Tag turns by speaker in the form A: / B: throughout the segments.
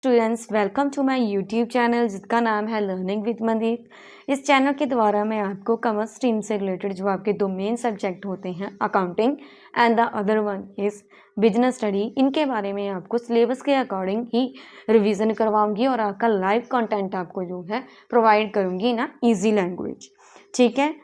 A: Students, welcome to my YouTube channel जिसका नाम है लर्निंग विद मनदीप। इस चैनल के द्वारा मैं आपको कॉमर्स स्ट्रीम से रिलेटेड जो आपके दो मेन सब्जेक्ट होते हैं accounting and the other one is business study, इनके बारे में आपको सिलेबस के अकॉर्डिंग ही रिवीजन करवाऊंगी और आपका लाइव कंटेंट आपको जो है प्रोवाइड करूंगी ना ईजी लैंग्वेज। ठीक है,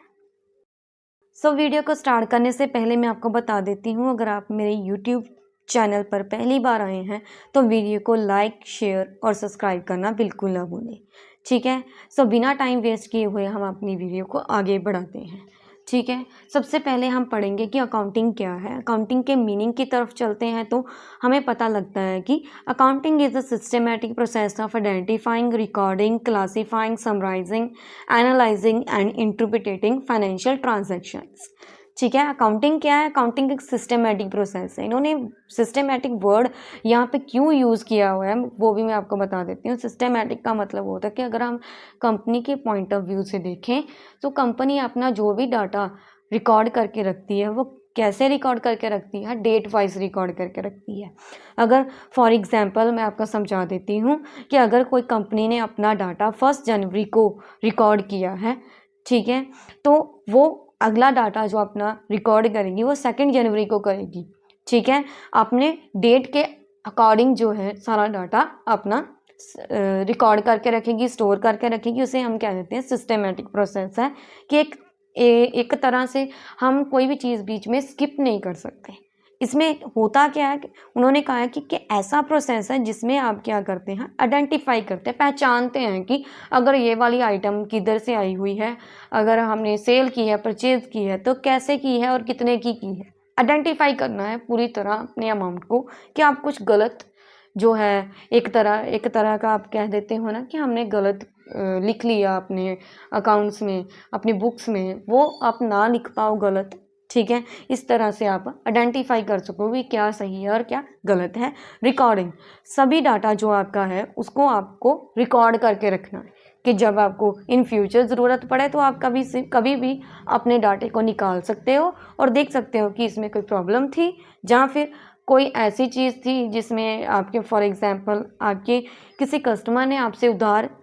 A: सो वीडियो को स्टार्ट करने से पहले मैं आपको बता देती हूँ, अगर आप मेरे यूट्यूब चैनल पर पहली बार आए हैं तो वीडियो को लाइक, शेयर और सब्सक्राइब करना बिल्कुल ना भूलें। ठीक है, सो बिना टाइम वेस्ट किए हुए हम अपनी वीडियो को आगे बढ़ाते हैं। ठीक है, सबसे पहले हम पढ़ेंगे कि अकाउंटिंग क्या है। अकाउंटिंग के मीनिंग की तरफ चलते हैं तो हमें पता लगता है कि accounting is a systematic process of identifying, recording, classifying, summarising, analysing and interpreting financial transactions. ठीक है, अकाउंटिंग क्या है? अकाउंटिंग एक सिस्टमेटिक प्रोसेस है। इन्होंने सिस्टमेटिक वर्ड यहाँ पे क्यों यूज़ किया हुआ है वो भी मैं आपको बता देती हूँ। सिस्टमेटिक का मतलब होता है कि अगर हम कंपनी के पॉइंट ऑफ व्यू से देखें तो कंपनी अपना जो भी डाटा रिकॉर्ड करके रखती है वो कैसे रिकॉर्ड करके रखती है? डेट वाइज रिकॉर्ड करके रखती है। अगर फॉर एग्जांपल मैं आपको समझा देती हूँ कि अगर कोई कंपनी ने अपना डाटा 1 जनवरी को रिकॉर्ड किया है, ठीक है, तो वो अगला डाटा जो अपना रिकॉर्ड करेगी वो 2 जनवरी को करेगी। ठीक है, अपने डेट के अकॉर्डिंग जो है सारा डाटा अपना रिकॉर्ड करके रखेगी, स्टोर करके रखेगी। उसे हम क्या कहते हैं? सिस्टमेटिक प्रोसेस है कि एक तरह से हम कोई भी चीज़ बीच में स्किप नहीं कर सकते। इसमें होता क्या है कि उन्होंने कहा है कि ऐसा प्रोसेस है जिसमें आप क्या करते हैं? आइडेंटिफाई करते हैं, पहचानते हैं कि अगर ये वाली आइटम किधर से आई हुई है, अगर हमने सेल की है, परचेज की है तो कैसे की है और कितने की है। आइडेंटिफाई करना है पूरी तरह अपने अमाउंट को कि आप कुछ गलत जो है एक तरह का आप कह देते हो ना कि हमने गलत लिख लिया अपने अकाउंट्स में, अपनी बुक्स में, वो आप ना लिख पाओ गलत। ठीक है, इस तरह से आप आइडेंटिफाई कर सको कि क्या सही है और क्या गलत है। रिकॉर्डिंग, सभी डाटा जो आपका है उसको आपको रिकॉर्ड करके रखना है कि जब आपको इन फ्यूचर ज़रूरत पड़े तो आप कभी भी अपने डाटे को निकाल सकते हो और देख सकते हो कि इसमें कोई प्रॉब्लम थी या फिर कोई ऐसी चीज़ थी जिसमें आपके फॉर एग्जांपल आपके किसी कस्टमर ने आपसे उधार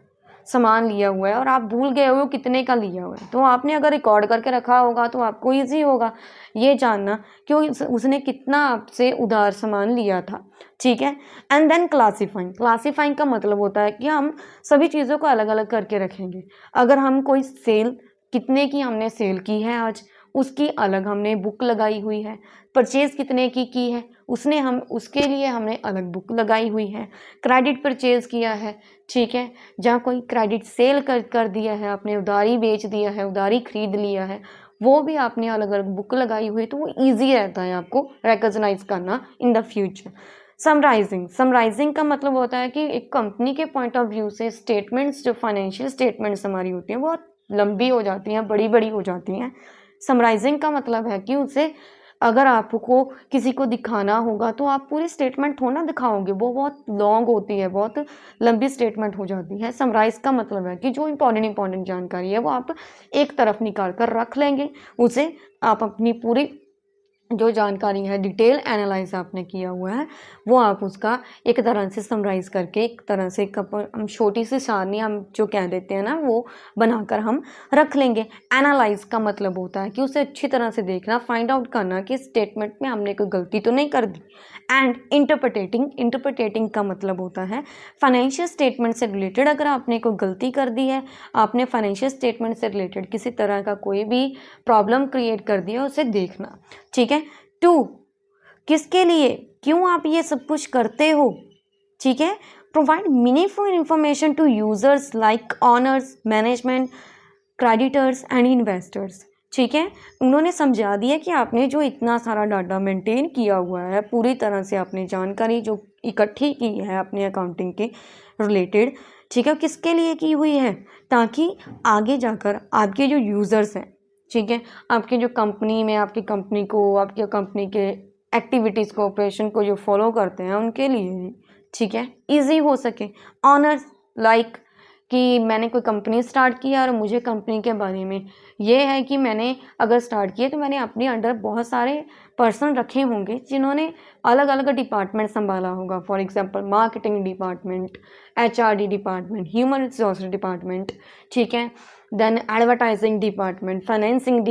A: सामान लिया हुआ है और आप भूल गए हो कितने का लिया हुआ है, तो आपने अगर रिकॉर्ड करके रखा होगा तो आपको ईजी होगा ये जानना कि उसने कितना आपसे उधार सामान लिया था। ठीक है, एंड देन क्लासीफाइंग का मतलब होता है कि हम सभी चीज़ों को अलग अलग करके रखेंगे। अगर हम कोई सेल, कितने की हमने सेल की है आज, उसकी अलग हमने बुक लगाई हुई है। परचेज कितने की है, उसके लिए हमने अलग बुक लगाई हुई है। क्रेडिट परचेज किया है, ठीक है, जहाँ कोई क्रेडिट सेल कर दिया है, आपने उधारी बेच दिया है, उधारी खरीद लिया है, वो भी आपने अलग अलग बुक लगाई हुई है, तो वो ईजी रहता है आपको रिकॉग्नाइज करना इन द फ्यूचर। समराइजिंग का मतलब होता है कि एक कंपनी के पॉइंट ऑफ व्यू से स्टेटमेंट्स, जो फाइनेंशियल स्टेटमेंट्स हमारी होती हैं बहुत लंबी हो जाती हैं, बड़ी बड़ी हो जाती हैं। समराइजिंग का मतलब है कि उसे अगर आपको किसी को दिखाना होगा तो आप पूरी स्टेटमेंट थोड़ा ना दिखाओगे, वो बहुत लॉन्ग होती है, बहुत लंबी स्टेटमेंट हो जाती है। समराइज का मतलब है कि जो इंपॉर्टेंट जानकारी है वो आप एक तरफ निकाल कर रख लेंगे, उसे आप अपनी पूरी जो जानकारी है डिटेल एनालाइज आपने किया हुआ है वो आप उसका एक तरह से समराइज़ करके एक तरह से हम छोटी सी सारणी हम जो कह देते हैं ना वो बनाकर हम रख लेंगे। एनालाइज का मतलब होता है कि उसे अच्छी तरह से देखना, फाइंड आउट करना कि स्टेटमेंट में हमने कोई गलती तो नहीं कर दी। एंड इंटरप्रिटेटिंग का मतलब होता है फाइनेंशियल स्टेटमेंट से रिलेटेड अगर आपने कोई गलती कर दी है, आपने फाइनेंशियल स्टेटमेंट से रिलेटेड किसी तरह का कोई भी प्रॉब्लम क्रिएट कर दिया, उसे देखना। ठीक है, 2, किसके लिए, क्यों आप ये सब कुछ करते हो? ठीक है, provide meaningful information to users like owners, management, creditors and investors. ठीक है, उन्होंने समझा दिया कि आपने जो इतना सारा डाटा मेंटेन किया हुआ है, पूरी तरह से आपने जानकारी जो इकट्ठी की है अपने अकाउंटिंग के रिलेटेड, ठीक है, किसके लिए की हुई है? ताकि आगे जाकर आपके जो यूज़र्स हैं, ठीक है, आपकी जो कंपनी में आपकी कंपनी को, आपकी कंपनी के एक्टिविटीज़ को, ऑपरेशन को जो फॉलो करते हैं उनके लिए, ठीक है, ईजी हो सके। ऑनर्स लाइक कि मैंने कोई कंपनी स्टार्ट किया और मुझे कंपनी के बारे में ये है कि मैंने अगर स्टार्ट किया तो मैंने अपने अंडर बहुत सारे पर्सन रखे होंगे जिन्होंने अलग अलग डिपार्टमेंट संभाला होगा। For example marketing department, HRD department, human resource department, ठीक है, then advertising department, financing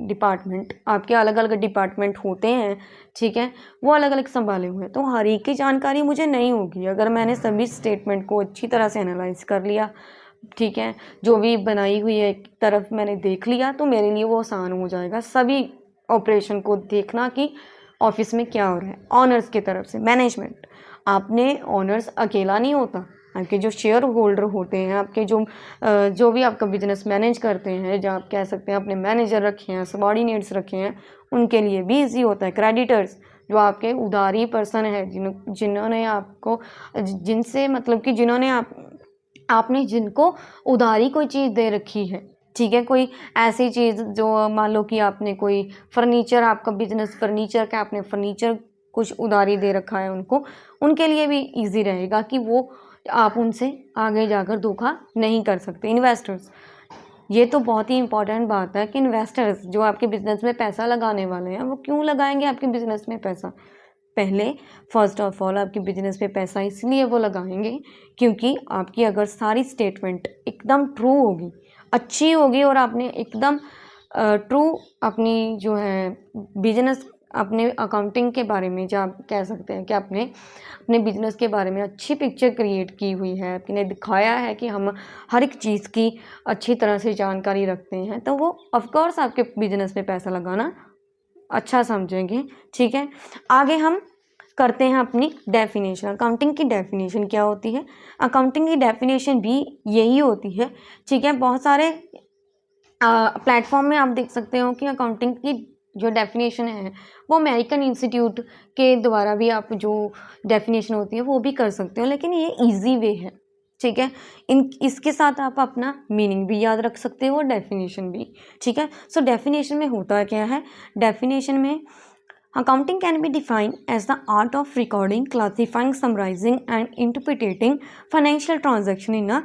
A: department, आपके अलग अलग डिपार्टमेंट होते हैं, ठीक है, वो अलग अलग संभाले हुए हैं। तो हर एक की जानकारी मुझे नहीं होगी। अगर मैंने सभी स्टेटमेंट को अच्छी तरह से एनालाइज कर लिया, ठीक है, जो भी बनाई हुई है एक तरफ मैंने देख लिया, तो मेरे लिए वो आसान हो जाएगा सभी ऑपरेशन को देखना कि ऑफिस में क्या हो रहा है। ऑनर्स की तरफ से मैनेजमेंट, आपने ऑनर्स अकेला नहीं होता, आपके जो शेयर होल्डर होते हैं, आपके जो भी आपका बिजनेस मैनेज करते हैं, जो आप कह सकते हैं अपने मैनेजर रखे हैं, सबॉर्डिनेट्स रखे हैं, उनके लिए भी ईजी होता है। क्रेडिटर्स, जो आपके उधारी पर्सन है, जिन्होंने आपको जिनसे मतलब कि जिन्होंने आपने जिनको उधारी कोई चीज़ दे रखी है, ठीक है, कोई ऐसी चीज़ जो मान लो कि आपने कोई फर्नीचर, आपका बिजनेस फर्नीचर का, आपने फर्नीचर कुछ उधारी दे रखा है उनको, उनके लिए भी इजी रहेगा कि वो आप उनसे आगे जाकर धोखा नहीं कर सकते। इन्वेस्टर्स, ये तो बहुत ही इंपॉर्टेंट बात है कि इन्वेस्टर्स जो आपके बिजनेस में पैसा लगाने वाले हैं, वो क्यों लगाएंगे आपके बिजनेस में पैसा। पहले फर्स्ट ऑफ ऑल आपके बिजनेस में पैसा इसलिए वो लगाएंगे क्योंकि आपकी अगर सारी स्टेटमेंट एकदम ट्रू होगी, अच्छी होगी, और आपने एकदम ट्रू अपनी जो है बिजनेस, अपने अकाउंटिंग के बारे में, जो आप कह सकते हैं कि आपने अपने बिजनेस के बारे में अच्छी पिक्चर क्रिएट की हुई है, आपने दिखाया है कि हम हर एक चीज़ की अच्छी तरह से जानकारी रखते हैं, तो वो ऑफकोर्स आपके बिजनेस में पैसा लगाना अच्छा समझेंगे, ठीक है। आगे हम करते हैं अपनी डेफिनेशन। अकाउंटिंग की डेफिनेशन क्या होती है? अकाउंटिंग की डेफिनेशन भी यही होती है, ठीक है। बहुत सारे प्लेटफॉर्म में आप देख सकते हो कि अकाउंटिंग की जो डेफिनेशन है वो अमेरिकन इंस्टीट्यूट के द्वारा भी आप जो डेफिनेशन होती है वो भी कर सकते हो, लेकिन ये इजी वे है, ठीक है। इसके साथ आप अपना मीनिंग भी याद रख सकते हो, डेफिनेशन भी, ठीक है। सो डेफिनेशन में होता क्या है? डेफिनेशन में accounting can be defined as the art of recording, classifying, summarizing and interpreting financial transaction in a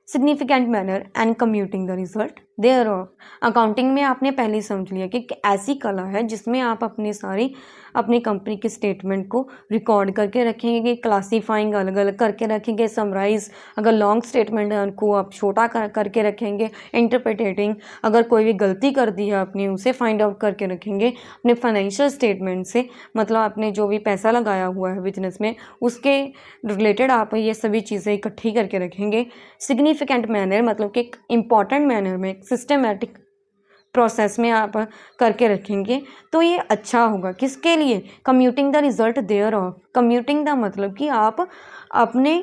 A: significant manner and computing the result thereof। Accounting में आपने पहले ही समझ लिया कि ऐसी कला है जिसमें आप अपनी कंपनी के स्टेटमेंट को रिकॉर्ड करके रखेंगे, क्लासीफाइंग अलग अलग करके रखेंगे, समराइज अगर लॉन्ग स्टेटमेंट है उनको आप छोटा करके रखेंगे, इंटरप्रिटेटिंग अगर कोई भी गलती कर दी है आपने उसे फाइंड आउट करके रखेंगे, अपने फाइनेंशियल स्टेटमेंट से मतलब आपने जो भी पैसा लगाया हुआ है बिजनेस में उसके रिलेटेड आप ये सभी चीज़ें इकट्ठी करके रखेंगे। सिग्निफिकेंट मैनर मतलब कि एक इम्पॉर्टेंट मैनर में, सिस्टमेटिक प्रोसेस में आप करके रखेंगे, तो ये अच्छा होगा। किसके लिए? Computing the result thereof. Computing the मतलब कि आप अपने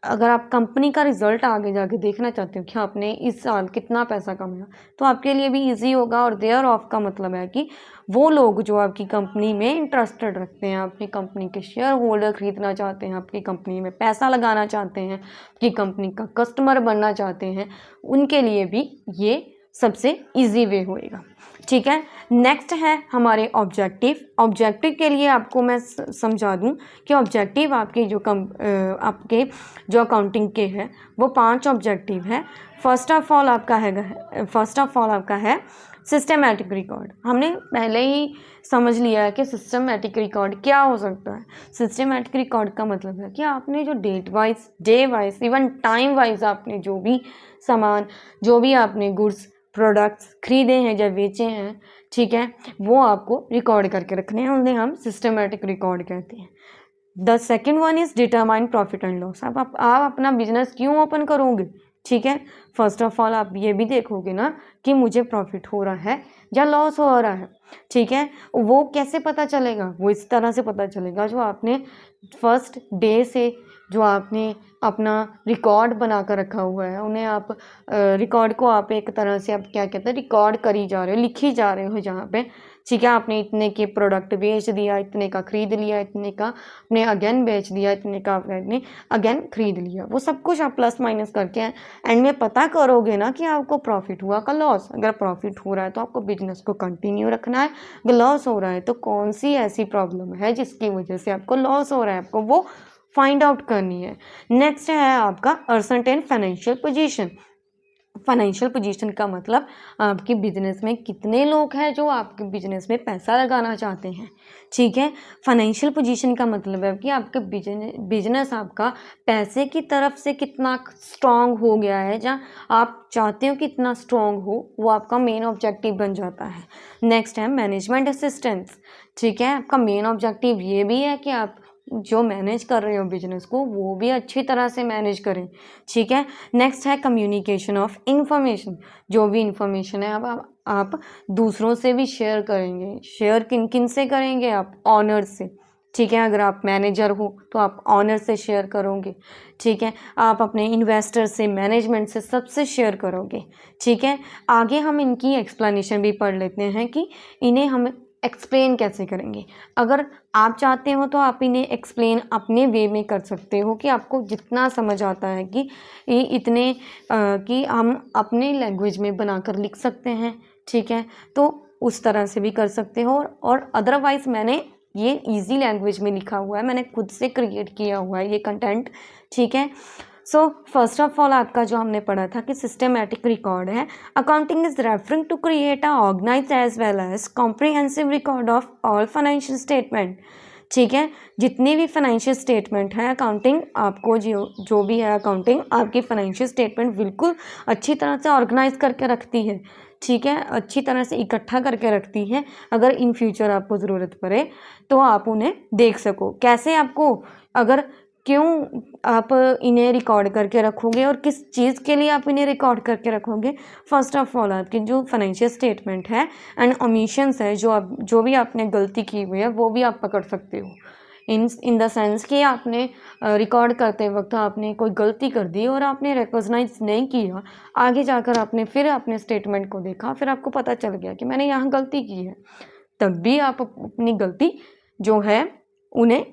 A: अगर आप कंपनी का रिजल्ट आगे जाके देखना चाहते हो कि आपने इस साल कितना पैसा कमाया, तो आपके लिए भी इजी होगा। और देयर ऑफ का मतलब है कि वो लोग जो आपकी कंपनी में इंटरेस्टेड रखते हैं, आपकी कंपनी के शेयर होल्डर खरीदना चाहते हैं, आपकी कंपनी में पैसा लगाना चाहते हैं, आपकी कंपनी का कस्टमर बनना चाहते हैं, उनके लिए भी ये सबसे इजी वे होएगा, ठीक है। नेक्स्ट है हमारे ऑब्जेक्टिव। ऑब्जेक्टिव के लिए आपको मैं समझा दूं कि ऑब्जेक्टिव आपके जो अकाउंटिंग के हैं वो 5 ऑब्जेक्टिव है। फर्स्ट ऑफ ऑल आपका है सिस्टमैटिक रिकॉर्ड। हमने पहले ही समझ लिया है कि सिस्टमैटिक रिकॉर्ड क्या हो सकता है। सिस्टमैटिक रिकॉर्ड का मतलब है कि आपने जो date wise, day wise, even time wise आपने जो भी सामान, जो भी आपने गुड्स प्रोडक्ट्स खरीदे हैं या बेचे हैं, ठीक है, वो आपको रिकॉर्ड करके रखने हैं, उन्हें हम सिस्टमैटिक रिकॉर्ड कहते हैं। The second one is determine profit and loss. आप अपना बिजनेस क्यों ओपन करोगे, ठीक है। फर्स्ट ऑफ ऑल आप ये भी देखोगे ना कि मुझे प्रॉफिट हो रहा है या लॉस हो रहा है, ठीक है। वो कैसे पता चलेगा? वो इस तरह से पता चलेगा जो आपने फर्स्ट डे से जो आपने अपना रिकॉर्ड बना कर रखा हुआ है, उन्हें आप रिकॉर्ड को आप एक तरह से आप क्या कहते हैं, रिकॉर्ड करी जा रहे हो, लिखी जा रहे हो जहाँ पे, ठीक है। आपने इतने के प्रोडक्ट बेच दिया, इतने का खरीद लिया, इतने का आपने अगेन बेच दिया, इतने का आपने अगेन खरीद लिया, वो सब कुछ आप प्लस माइनस करके एंड में पता करोगे ना कि आपको प्रॉफिट हुआ का लॉस। अगर प्रॉफिट हो रहा है तो आपको बिजनेस को कंटिन्यू रखना है, अगर लॉस हो रहा है तो कौन सी ऐसी प्रॉब्लम है जिसकी वजह से आपको लॉस हो रहा है, आपको वो फाइंड आउट करनी है। नेक्स्ट है आपका ascertain financial position. Financial position का मतलब आपके बिजनेस में कितने लोग हैं जो आपके बिजनेस में पैसा लगाना चाहते हैं, ठीक है। फाइनेंशियल पोजीशन का मतलब है कि आपका बिजनेस आपका पैसे की तरफ से कितना स्ट्रांग हो गया है, जहाँ आप चाहते हो कि इतना स्ट्रांग हो, वो आपका मेन ऑब्जेक्टिव बन जाता है। नेक्स्ट है मैनेजमेंट असिस्टेंस, ठीक है। आपका मेन ऑब्जेक्टिव ये भी है कि आप जो मैनेज कर रहे हो बिजनेस को वो भी अच्छी तरह से मैनेज करें, ठीक है। नेक्स्ट है कम्युनिकेशन ऑफ इंफॉर्मेशन, जो भी इंफॉर्मेशन है अब आप दूसरों से भी शेयर करेंगे। शेयर किन किन से करेंगे? आप ऑनर से, ठीक है। अगर आप मैनेजर हो तो आप ऑनर से शेयर करोगे, ठीक है। आप अपने इन्वेस्टर से, मैनेजमेंट से, सबसे शेयर करोगे, ठीक है। आगे हम इनकी एक्सप्लेनेशन भी पढ़ लेते हैं कि इन्हें हम एक्सप्लेन कैसे करेंगे। अगर आप चाहते हो तो आप इन्हें एक्सप्लेन अपने वे में कर सकते हो कि आपको जितना समझ आता है कि ये इतने कि हम अपने लैंग्वेज में बनाकर लिख सकते हैं, ठीक है। तो उस तरह से भी कर सकते हो, और अदरवाइज़ मैंने ये इजी लैंग्वेज में लिखा हुआ है, मैंने खुद से क्रिएट किया हुआ है ये कंटेंट, ठीक है। सो फर्स्ट ऑफ ऑल आपका जो हमने पढ़ा था कि सिस्टमेटिक रिकॉर्ड है। Accounting is referring to create a organise as well as comprehensive record of all financial statement, ठीक है। जितने भी फाइनेंशियल स्टेटमेंट है, अकाउंटिंग आपको जो भी है अकाउंटिंग आपकी फाइनेंशियल स्टेटमेंट बिल्कुल अच्छी तरह से ऑर्गेनाइज करके रखती है, ठीक है। अच्छी तरह से इकट्ठा करके रखती है, अगर इन फ्यूचर आपको ज़रूरत पड़े तो आप उन्हें देख सको। कैसे आपको, अगर क्यों आप इन्हें रिकॉर्ड करके रखोगे और किस चीज़ के लिए आप इन्हें रिकॉर्ड करके रखोगे? फर्स्ट ऑफ ऑल आपकी जो फाइनेंशियल स्टेटमेंट है एंड ओमिशंस है, जो भी आपने गलती की हुई है वो भी आप पकड़ सकते हो। इन द सेंस कि आपने रिकॉर्ड करते वक्त आपने कोई गलती कर दी और आपने रिकॉग्नाइज नहीं किया, आगे जाकर आपने फिर अपने स्टेटमेंट को देखा, फिर आपको पता चल गया कि मैंने यहाँ गलती की है, तब भी आप अपनी गलती जो है उन्हें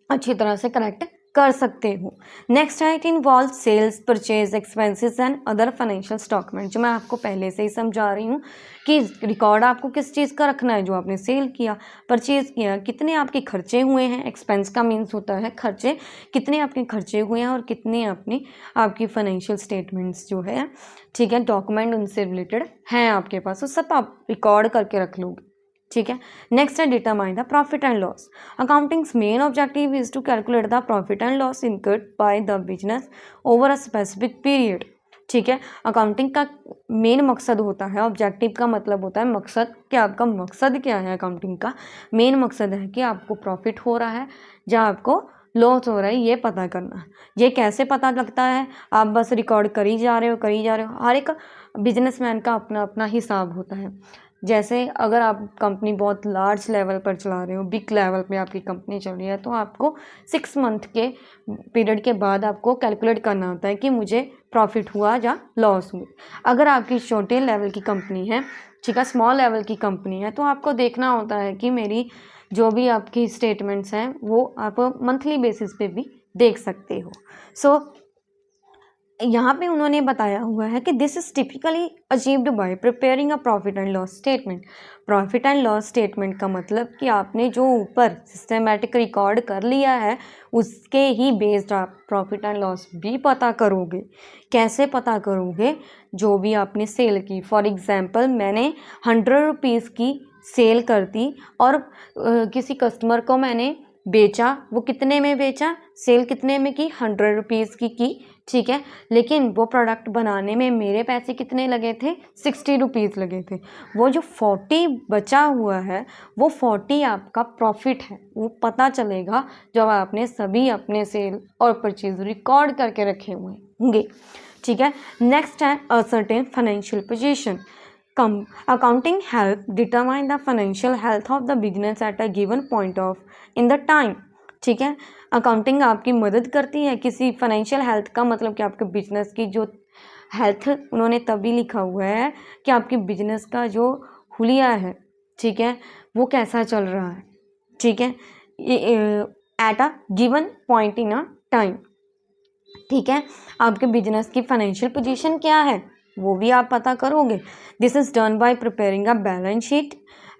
A: अच्छी तरह से करेक्ट कर सकते हो। नेक्स्ट है it involve sales, purchase expenses and other financial statement, जो मैं आपको पहले से ही समझा रही हूँ कि रिकॉर्ड आपको किस चीज़ का रखना है, जो आपने सेल किया, परचेज किया, कितने आपके खर्चे हुए हैं। एक्सपेंस का मीन्स होता है खर्चे, कितने आपके खर्चे हुए हैं और कितने आपकी फाइनेंशियल स्टेटमेंट्स जो है, ठीक है, डॉक्यूमेंट उनसे रिलेटेड हैं आपके पास, वो सब आप रिकॉर्ड करके रख लोगे, ठीक है। नेक्स्ट है determine the profit and loss. Accounting's main objective is to calculate the profit and loss incurred by the business over a specific period, ठीक है। अकाउंटिंग का मेन मकसद होता है, ऑब्जेक्टिव का मतलब होता है मकसद, कि आपका मकसद क्या है। अकाउंटिंग का मेन मकसद है कि आपको प्रॉफिट हो रहा है या आपको लॉस हो रहा है, ये पता करना। ये कैसे पता लगता है? आप बस रिकॉर्ड करी जा रहे हो। हर एक बिजनेसमैन का अपना अपना हिसाब होता है। जैसे अगर आप कंपनी बहुत लार्ज लेवल पर चला रहे हो, बिग लेवल पे आपकी कंपनी चल रही है, तो आपको 6 मंथ के पीरियड के बाद आपको कैलकुलेट करना होता है कि मुझे प्रॉफिट हुआ या लॉस हुआ। अगर आपकी छोटे लेवल की कंपनी है, ठीक है, स्मॉल लेवल की कंपनी है, तो आपको देखना होता है कि मेरी जो भी आपकी स्टेटमेंट्स हैं वो आप मंथली बेसिस पे भी देख सकते हो। सो यहाँ पे उन्होंने बताया हुआ है कि this is typically achieved by preparing a profit and loss statement. Profit and loss statement का मतलब कि आपने जो ऊपर सिस्टमेटिक रिकॉर्ड कर लिया है उसके ही बेस्ड आप प्रॉफिट एंड लॉस भी पता करोगे। कैसे पता करोगे? जो भी आपने सेल की, फॉर एग्जांपल मैंने 100 रुपीज़ की सेल कर दी और किसी कस्टमर को मैंने बेचा, वो कितने में बेचा? सेल कितने में की? 100 रुपीज़ की, ठीक है। लेकिन वो प्रोडक्ट बनाने में मेरे पैसे कितने लगे थे? 60 रुपीज़ लगे थे। वो जो 40 बचा हुआ है वो 40 आपका प्रॉफिट है, वो पता चलेगा जब आपने सभी अपने सेल और परचेज रिकॉर्ड करके रखे हुए होंगे, ठीक है। नेक्स्ट है ascertain financial position. Accounting help determine the financial health of the business at a given point of in the time, ठीक है। अकाउंटिंग आपकी मदद करती है किसी फाइनेंशियल हेल्थ का मतलब कि आपके बिजनेस की जो हेल्थ, उन्होंने तभी लिखा हुआ है कि आपके बिजनेस का जो हुलिया है, ठीक है, वो कैसा चल रहा है, ठीक है, at a given point in a time, ठीक है। आपके बिजनेस की फाइनेंशियल पोजीशन क्या है वो भी आप पता करोगे। This is done by preparing a balance sheet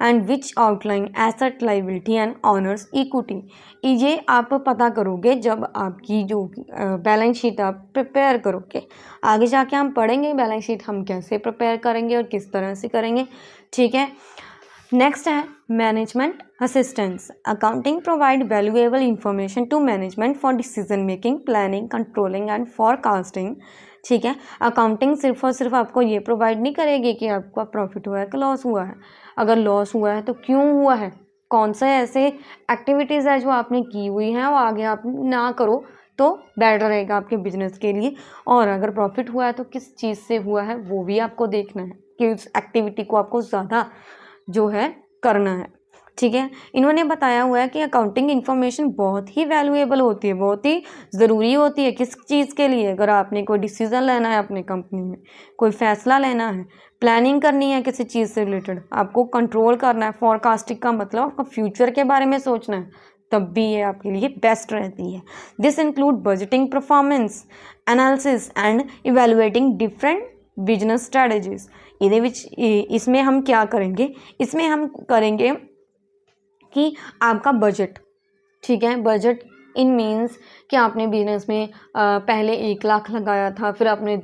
A: and which outline asset liability and honours equity. ये आप पता करोगे जब आपकी जो बैलेंस शीट आप प्रिपेयर करोगे। आगे जाके हम पढ़ेंगे बैलेंस शीट हम कैसे प्रिपेयर करेंगे और किस तरह से करेंगे, ठीक है। नेक्स्ट है management assistance. Accounting provide valuable information to management for decision making, planning, controlling and forecasting, ठीक है। अकाउंटिंग सिर्फ और सिर्फ आपको ये प्रोवाइड नहीं करेगी कि आपका प्रॉफिट हुआ है कि लॉस हुआ है। अगर लॉस हुआ है तो क्यों हुआ है, कौन से ऐसे एक्टिविटीज़ है जो आपने की हुई हैं वो आगे आप ना करो तो बेटर रहेगा आपके बिजनेस के लिए। और अगर प्रॉफिट हुआ है तो किस चीज़ से हुआ है वो भी आपको देखना है कि उस एक्टिविटी को आपको ज़्यादा जो है करना है, ठीक है। इन्होंने बताया हुआ है कि अकाउंटिंग इन्फॉर्मेशन बहुत ही वैल्यूएबल होती है, बहुत ही ज़रूरी होती है। किस चीज़ के लिए, अगर आपने कोई डिसीज़न लेना है अपने कंपनी में, कोई फैसला लेना है, प्लानिंग करनी है किसी चीज़ से रिलेटेड, आपको कंट्रोल करना है, फॉरकास्टिंग का मतलब आपका फ्यूचर के बारे में सोचना है, तब भी ये आपके लिए बेस्ट रहती है। This include budgeting, performance analysis and evaluating different business strategies. इसमें हम क्या करेंगे, इसमें हम करेंगे कि आपका बजट, ठीक है। बजट इन मीन्स कि आपने बिजनेस में पहले 1 लाख लगाया था, फिर आपने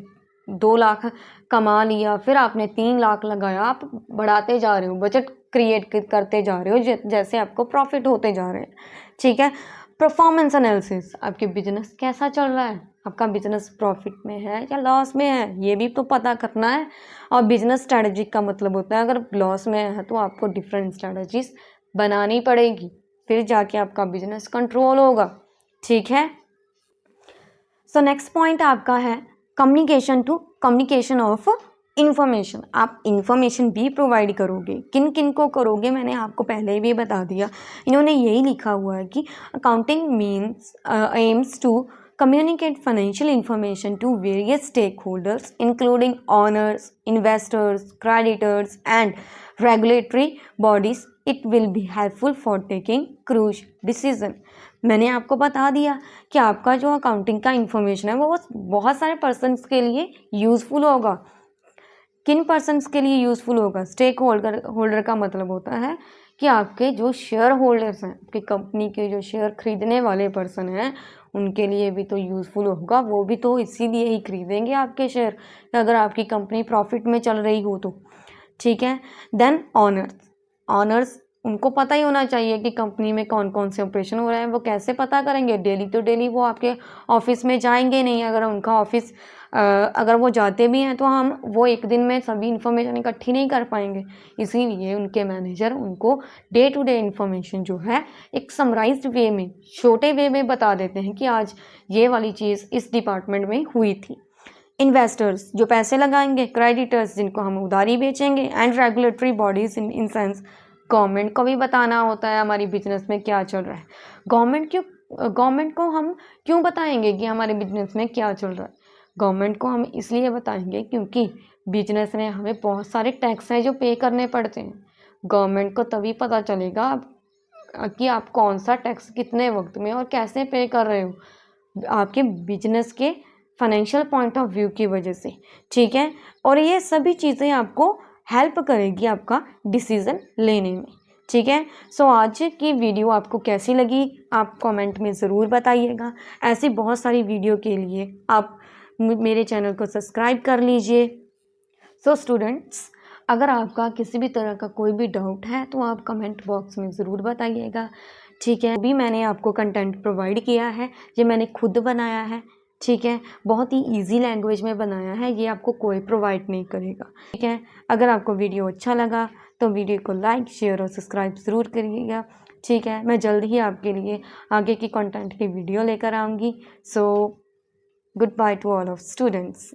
A: 2 लाख कमा लिया, फिर आपने 3 लाख लगाया, आप बढ़ाते जा रहे हो, बजट क्रिएट करते जा रहे हो जैसे आपको प्रॉफिट होते जा रहे हैं, ठीक है। परफॉर्मेंस एनालिसिस, आपके बिजनेस कैसा चल रहा है, आपका बिजनेस प्रॉफिट में है या लॉस में है, ये भी तो पता करना है। और बिजनेस स्ट्रैटेजी का मतलब होता है अगर लॉस में है तो आपको डिफरेंट स्ट्रैटेजीज बनानी पड़ेगी, फिर जाके आपका बिजनेस कंट्रोल होगा, ठीक है। सो नेक्स्ट पॉइंट आपका है कम्युनिकेशन ऑफ इन्फॉर्मेशन। आप इन्फॉर्मेशन भी प्रोवाइड करोगे, किन किन को करोगे मैंने आपको पहले भी बता दिया। इन्होंने यही लिखा हुआ है कि accounting means aims to communicate financial information to various stakeholders including owners, investors, creditors and regulatory bodies. It will be helpful for taking crucial decision. मैंने आपको बता दिया कि आपका जो अकाउंटिंग का इंफॉर्मेशन है वो बहुत सारे पर्सन्स के लिए यूज़फुल होगा। किन पर्सन्स के लिए यूज़फुल होगा, स्टेक होल्डर का मतलब होता है कि आपके जो शेयर होल्डर्स हैं, आपकी कंपनी के जो शेयर खरीदने वाले पर्सन हैं उनके लिए भी तो यूज़फुल होगा, वो भी तो इसीलिए ही खरीदेंगे आपके शेयर अगर आपकी कंपनी प्रॉफिट में चल रही हो तो, ठीक है। देन ऑनर्स उनको पता ही होना चाहिए कि कंपनी में कौन कौन से ऑपरेशन हो रहे हैं। वो कैसे पता करेंगे, डेली तो डेली वो आपके ऑफिस में जाएंगे नहीं। अगर उनका ऑफिस अगर वो जाते भी हैं तो वो एक दिन में सभी इन्फॉर्मेशन इकट्ठी नहीं कर पाएंगे, इसीलिए उनके मैनेजर उनको डे टू डे इन्फॉर्मेशन जो है एक समराइज्ड वे में, छोटे वे में बता देते हैं कि आज ये वाली चीज़ इस डिपार्टमेंट में हुई थी। इन्वेस्टर्स जो पैसे लगाएंगे, क्रेडिटर्स जिनको हम उधारी बेचेंगे, and regulatory bodies in sense government को भी बताना होता है हमारी बिजनेस में क्या चल रहा है। गवर्नमेंट को हम क्यों बताएंगे कि हमारे बिजनेस में क्या चल रहा है, गवर्नमेंट को हम इसलिए बताएंगे क्योंकि बिजनेस में हमें बहुत सारे टैक्स हैं जो पे करने पड़ते हैं। गवर्नमेंट को तभी पता चलेगा कि आप कौन सा टैक्स कितने वक्त में और कैसे पे कर रहे हो, आपके बिजनेस के फाइनेंशियल पॉइंट ऑफ व्यू की वजह से, ठीक है। और ये सभी चीज़ें आपको हेल्प करेगी आपका डिसीज़न लेने में, ठीक है। सो आज की वीडियो आपको कैसी लगी आप कमेंट में ज़रूर बताइएगा। ऐसी बहुत सारी वीडियो के लिए आप मेरे चैनल को सब्सक्राइब कर लीजिए। सो स्टूडेंट्स, अगर आपका किसी भी तरह का कोई भी डाउट है तो आप कमेंट बॉक्स में ज़रूर बताइएगा, ठीक है। अभी मैंने आपको कंटेंट प्रोवाइड किया है, ये मैंने खुद बनाया है, ठीक है। बहुत ही इजी लैंग्वेज में बनाया है, ये आपको कोई प्रोवाइड नहीं करेगा, ठीक है। अगर आपको वीडियो अच्छा लगा तो वीडियो को लाइक, शेयर और सब्सक्राइब ज़रूर करिएगा, ठीक है। मैं जल्द ही आपके लिए आगे की कंटेंट की वीडियो लेकर आऊँगी। So good by two all of students.